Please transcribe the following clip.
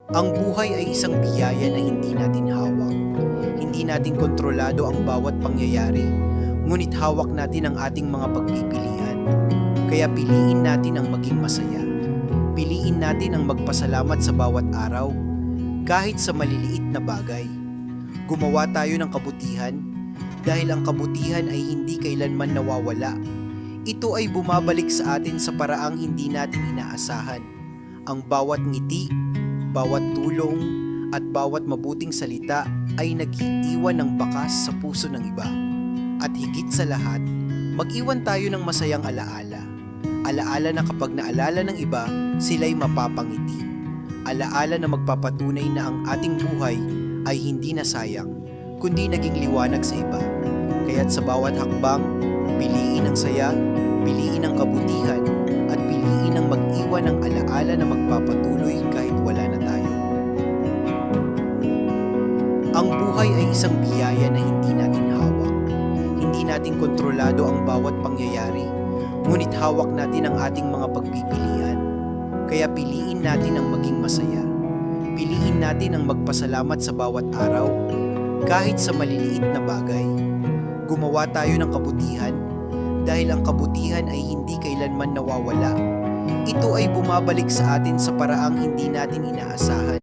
Ang buhay ay isang biyaya na hindi natin hawak. Hindi natin kontrolado ang bawat pangyayari, ngunit hawak natin ang ating mga pagpipilian. Kaya piliin natin ang maging masaya. Piliin natin ang magpasalamat sa bawat araw, kahit sa maliliit na bagay. Gumawa tayo ng kabutihan, dahil ang kabutihan ay hindi kailanman nawawala. Ito ay bumabalik sa atin sa paraang hindi natin inaasahan. Ang bawat ngiti, bawat tulong, at bawat mabuting salita ay nag-iiwan ng bakas sa puso ng iba. At higit sa lahat, mag-iwan tayo ng masayang alaala. Alaala na kapag naalala ng iba, sila'y mapapangiti. Alaala na magpapatunay na ang ating buhay ay hindi na sayang, kundi naging liwanag sa iba. Kaya't sa bawat hakbang, piliin ang saya, piliin ang kabutihan, at piliin ang mag-iwan ng alaala na magpapatuloy kahit wala na tayo. Ang buhay ay isang biyaya na hindi natin hawak. Hindi natin kontrolado ang bawat pangyayari, ngunit hawak natin ang ating mga pagpipilian. Kaya piliin natin ang maging masaya. Piliin natin ang magpasalamat sa bawat araw, kahit sa maliliit na bagay. Gumawa tayo ng kabutihan, dahil ang kabutihan ay hindi kailanman nawawala. Ito ay bumabalik sa atin sa paraang hindi natin inaasahan.